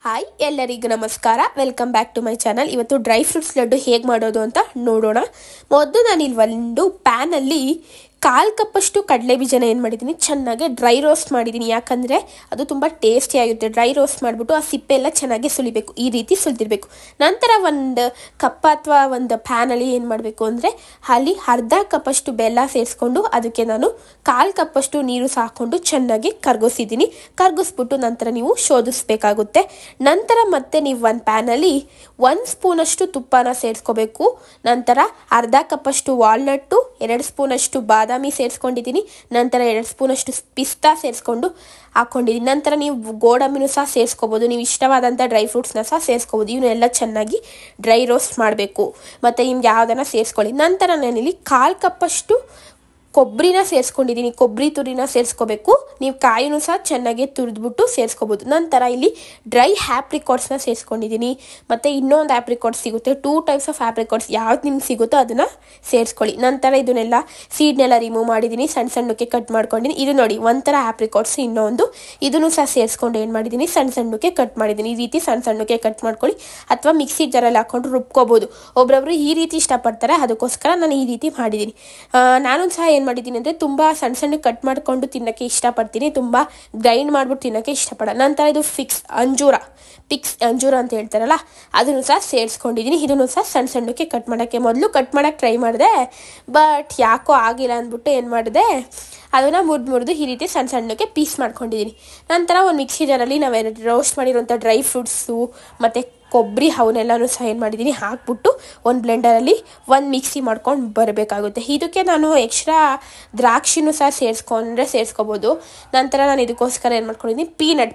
Hi ಎಲ್ಲರಿಗೂ ನಮಸ್ಕಾರ. Welcome back to my channel. ಇವತ್ತು ಡ್ರೈ ಫ್ರೂಟ್ಸ್ ಲಡ್ಡು ಹೇಗೆ ಮಾಡೋದು ಅಂತ ನೋಡೋಣ. ಮೊದಲು ನಾನಿಲ್ಲಿ ಒಂದು ಪ್ಯಾನಲ್ಲಿ 1/4 ಕಪ್ಪಷ್ಟು ಕಡಲೆ ಬೀಜನ ಏನು ಮಾಡಿದ್ದೀನಿ, ಚೆನ್ನಾಗಿ ಡ್ರೈ ರೋಸ್ಟ್ ಮಾಡಿದ್ದೀನಿ. ಯಾಕಂದರೆ ಅದು ತುಂಬ ಟೇಸ್ಟಿಯಾಗಿರುತ್ತೆ. ಡ್ರೈ ರೋಸ್ಟ್ ಮಾಡಿಬಿಟ್ಟು ಆ ಸಿಪ್ಪೆ ಎಲ್ಲ ಚೆನ್ನಾಗಿ ಸುಲಿಬೇಕು, ಈ ರೀತಿ ಸುಲಿದಿರಬೇಕು. ನಂತರ ಒಂದು ಕಪ್ ಅಥವಾ ಒಂದು ಪ್ಯಾನಲ್ಲಿ ಏನು ಮಾಡಬೇಕು ಅಂದರೆ, ಅಲ್ಲಿ ಅರ್ಧ ಕಪ್ಪಷ್ಟು ಬೆಲ್ಲ ಸೇರಿಸ್ಕೊಂಡು ಅದಕ್ಕೆ ನಾನು 1/4 ಕಪ್ಪಷ್ಟು ನೀರು ಹಾಕ್ಕೊಂಡು ಚೆನ್ನಾಗಿ ಕರಗಿಸಿದ್ದೀನಿ. ಕರಗಿಸ್ಬಿಟ್ಟು ನಂತರ ನೀವು ಶೋಧಿಸಬೇಕಾಗುತ್ತೆ. ನಂತರ ಮತ್ತೆ ನೀವು ಒಂದು ಪ್ಯಾನಲ್ಲಿ 1 ಸ್ಪೂನಷ್ಟು ತುಪ್ಪನ ಸೇರಿಸ್ಕೋಬೇಕು. ನಂತರ ಅರ್ಧ ಕಪ್ಪಷ್ಟು ವಾಲ್ನಟ್ಟು, 2 ಸ್ಪೂನಷ್ಟು ಬಾದಾಮಿ ಸೇರಿಸ್ಕೊಂಡಿದ್ದೀನಿ. ನಂತರ 2 ಸ್ಪೂನಷ್ಟು ಪಿಸ್ತಾ ಸೇರಿಸ್ಕೊಂಡು ಹಾಕ್ಕೊಂಡಿದ್ದೀನಿ. ನಂತರ ನೀವು ಗೋಡಂಬಿನೂ ಸಹ ಸೇರಿಸ್ಕೋಬೋದು. ನೀವು ಇಷ್ಟವಾದಂಥ ಡ್ರೈ ಫ್ರೂಟ್ಸ್ನ ಸಹ ಸೇರಿಸ್ಕೋಬೋದು. ಇವನ್ನೆಲ್ಲ ಚೆನ್ನಾಗಿ ಡ್ರೈ ರೋಸ್ಟ್ ಮಾಡಬೇಕು. ಮತ್ತು ನಿಮ್ಗೆ ಯಾವುದನ್ನು ಸೇರಿಸ್ಕೊಳ್ಳಿ. ನಂತರ ನಾನಿಲ್ಲಿ 1/4 ಕಪ್ಪಷ್ಟು ಕೊಬ್ಬರಿನ ಸೇರಿಸ್ಕೊಂಡಿದ್ದೀನಿ. ಕೊಬ್ಬರಿ ತುರಿನ ಸೇರಿಸ್ಕೋಬೇಕು. ನೀವು ಕಾಯಿನೂ ಸಹ ಚೆನ್ನಾಗಿ ತುರಿದ್ಬಿಟ್ಟು ಸೇರಿಸ್ಕೋಬೋದು. ನಂತರ ಇಲ್ಲಿ ಡ್ರೈ ಆ್ಯಪ್ರಿಕಾಟ್ಸ್ನ ಸೇರಿಸ್ಕೊಂಡಿದ್ದೀನಿ. ಮತ್ತು ಇನ್ನೊಂದು ಆ್ಯಪ್ರಿಕಾಟ್ಸ್ ಸಿಗುತ್ತೆ, 2 ಟೈಪ್ಸ್ ಆಫ್ ಆ್ಯಪ್ರಿಕಾಟ್ಸ್. ಯಾವ್ದು ನಿಮ್ಗೆ ಸಿಗುತ್ತೋ ಅದನ್ನು ಸೇರಿಸ್ಕೊಳ್ಳಿ. ನಂತರ ಇದನ್ನೆಲ್ಲ ಸೀಡ್ನೆಲ್ಲ ರಿಮೂವ್ ಮಾಡಿದ್ದೀನಿ, ಸಣ್ಣ ಸಣ್ಣಕ್ಕೆ ಕಟ್ ಮಾಡ್ಕೊಂಡಿದ್ದೀನಿ. ಇದು ನೋಡಿ ಒಂಥರ ಆ್ಯಪ್ರಿಕಾಟ್ಸ್, ಇನ್ನೊಂದು ಇದನ್ನು ಸಹ ಸೇರಿಸ್ಕೊಂಡು ಏನು ಮಾಡಿದ್ದೀನಿ, ಸಣ್ಣ ಸಣ್ಣಕ್ಕೆ ಕಟ್ ಮಾಡಿದ್ದೀನಿ. ಈ ರೀತಿ ಸಣ್ಣ ಸಣ್ಣಕ್ಕೆ ಕಟ್ ಮಾಡ್ಕೊಳ್ಳಿ, ಅಥವಾ ಮಿಕ್ಸಿ ಜಾರಲ್ಲಿ ಹಾಕ್ಕೊಂಡು ರುಬ್ಕೋಬೋದು. ಒಬ್ಬೊಬ್ರು ಈ ರೀತಿ ಇಷ್ಟಪಡ್ತಾರೆ, ಅದಕ್ಕೋಸ್ಕರ ನಾನು ಈ ರೀತಿ ಮಾಡಿದ್ದೀನಿ. ನಾನು ಸಹ ಏನು ಮಾಡಿದ್ದೀನಿ ಅಂದರೆ, ತುಂಬ ಸಣ್ಣ ಸಣ್ಣ ಕಟ್ ಮಾಡಿಕೊಂಡು ತಿನ್ನೋಕ್ಕೆ ಇಷ್ಟಪಡ್ತೀನಿ, ತುಂಬ ಗ್ರೈಂಡ್ ಮಾಡಿಬಿಟ್ಟು ತಿನ್ನೋಕ್ಕೆ ಇಷ್ಟಪಡಲ್ಲ. ನಂತರ ಇದು ಪಿಕ್ಸ್ ಅಂಜೂರ ಅಂತ ಹೇಳ್ತಾರಲ್ಲ, ಅದನ್ನು ಸಹ ಸೇರಿಸ್ಕೊಂಡಿದ್ದೀನಿ. ಇದನ್ನು ಸಹ ಸಣ್ಣ ಸಣ್ಣಕ್ಕೆ ಕಟ್ ಮಾಡೋಕ್ಕೆ ಮೊದಲು ಕಟ್ ಮಾಡೋಕ್ಕೆ ಟ್ರೈ ಮಾಡಿದೆ, ಬಟ್ ಯಾಕೋ ಆಗಿಲ್ಲ ಅಂದ್ಬಿಟ್ಟು ಏನು ಮಾಡಿದೆ, ಅದನ್ನು ಮುರಿದು ಈ ರೀತಿ ಸಣ್ಣ ಸಣ್ಣಕ್ಕೆ ಪೀಸ್ ಮಾಡ್ಕೊಂಡಿದ್ದೀನಿ. ನಂತರ ಒಂದು ಮಿಕ್ಸಿ ಜಾರಲ್ಲಿ ನಾವು ರೋಸ್ಟ್ ಮಾಡಿರೋಂಥ ಡ್ರೈ ಫ್ರೂಟ್ಸು ಮತ್ತು ಕೊಬ್ಬರಿ ಅವನ್ನೆಲ್ಲನೂ ಸಹ ಏನು ಮಾಡಿದ್ದೀನಿ, ಹಾಕ್ಬಿಟ್ಟು ಒಂದು ಬ್ಲೆಂಡರಲ್ಲಿ ಒಂದು ಮಿಕ್ಸಿ ಮಾಡ್ಕೊಂಡು ಬರಬೇಕಾಗುತ್ತೆ. ಇದಕ್ಕೆ ನಾನು ಎಕ್ಸ್ಟ್ರಾ ದ್ರಾಕ್ಷಿನೂ ಸಹ ಸೇರಿಸ್ಕೋಬೋದು. ನಂತರ ನಾನು ಇದಕ್ಕೋಸ್ಕರ ಏನು ಮಾಡ್ಕೊಂಡಿದ್ದೀನಿ,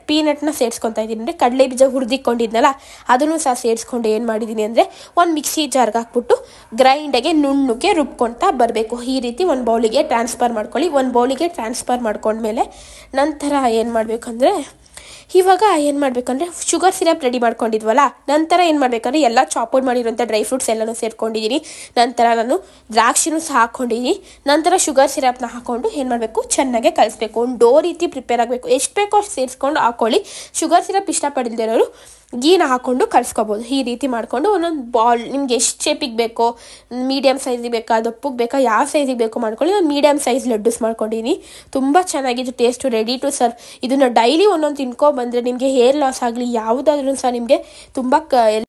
ಪೀನಟ್ನ ಸೇರಿಸ್ಕೊತಾ ಇದ್ದೀನಿ. ಅಂದರೆ ಕಡಲೆ ಬೀಜ ಹುರಿದಿಕೊಂಡಿದ್ನಲ್ಲ, ಅದನ್ನು ಸಹ ಸೇರಿಸ್ಕೊಂಡು ಏನು ಮಾಡಿದ್ದೀನಿ ಅಂದರೆ, ಒಂದು ಮಿಕ್ಸಿ ಜಾರ್ಗೆ ಹಾಕ್ಬಿಟ್ಟು ಗ್ರೈಂಡಾಗೆ ನುಣ್ಣಗೆ ರುಬ್ಕೊಳ್ತಾ ಬರಬೇಕು. ಈ ರೀತಿ ಒಂದು ಬೌಲಿಗೆ ಟ್ರಾನ್ಸ್ಫರ್ ಮಾಡ್ಕೊಳ್ಳಿ. ಒಂದು ಬೌಲಿಗೆ ಟ್ರಾನ್ಸ್ಫರ್ ಮಾಡ್ಕೊಂಡ್ಮೇಲೆ ನಂತರ ಏನು ಮಾಡಬೇಕಂದ್ರೆ, ಇವಾಗ ಏನು ಮಾಡಬೇಕಂದ್ರೆ, ಶುಗರ್ ಸಿರಪ್ ರೆಡಿ ಮಾಡ್ಕೊಂಡಿದ್ವಲ್ಲ, ನಂತರ ಏನು ಮಾಡಬೇಕಂದ್ರೆ ಎಲ್ಲ ಚಾಪೌಡ್ ಮಾಡಿರೋಂಥ ಡ್ರೈ ಫ್ರೂಟ್ಸ್ ಎಲ್ಲನೂ ಸೇರ್ಕೊಂಡಿದ್ದೀನಿ. ನಂತರ ನಾನು ದ್ರಾಕ್ಷಿನೂ ಸಹ ಹಾಕ್ಕೊಂಡಿದ್ದೀನಿ. ನಂತರ ಶುಗರ್ ಸಿರಪ್ನ ಹಾಕ್ಕೊಂಡು ಏನು ಮಾಡಬೇಕು, ಚೆನ್ನಾಗಿ ಕಲಿಸ್ಬೇಕು. ಒಂದು ಡೋ ರೀತಿ ಪ್ರಿಪೇರ್ ಆಗಬೇಕು. ಎಷ್ಟು ಬೇಕೋ ಅಷ್ಟು ಸೇರಿಸ್ಕೊಂಡು ಹಾಕ್ಕೊಳ್ಳಿ. ಶುಗರ್ ಸಿರಪ್ ಇಷ್ಟಪಡದಿರೋರು ಗೀನ ಹಾಕ್ಕೊಂಡು ಕಲಿಸ್ಕೋಬೋದು. ಈ ರೀತಿ ಮಾಡಿಕೊಂಡು ಒಂದೊಂದು ಬಾಲ್ ನಿಮ್ಗೆ ಎಷ್ಟು ಶೇಪಿಗೆ ಬೇಕೋ, ಮೀಡಿಯಮ್ ಸೈಜಿಗೆ ಬೇಕಾ, ದಪ್ಪಗೆ ಬೇಕಾ, ಯಾವ ಸೈಜಿಗೆ ಬೇಕೋ ಮಾಡ್ಕೊಳ್ಳಿ. ನಾನು ಮೀಡಿಯಮ್ ಸೈಜ್ ಲಡ್ಡೂಸ್ ಮಾಡ್ಕೊಂಡಿದ್ದೀನಿ. ತುಂಬ ಚೆನ್ನಾಗಿದ್ದು ಟೇಸ್ಟು, ರೆಡಿ ಟು ಸರ್ವ್. ಇದನ್ನು ಡೈಲಿ ಒಂದೊಂದು ತಿನ್ಕೊ ಬಂದರೆ ನಿಮಗೆ ಹೇರ್ ಲಾಸ್ ಆಗಲಿ ಯಾವುದಾದ್ರೂ ಸಹ ನಿಮಗೆ ತುಂಬ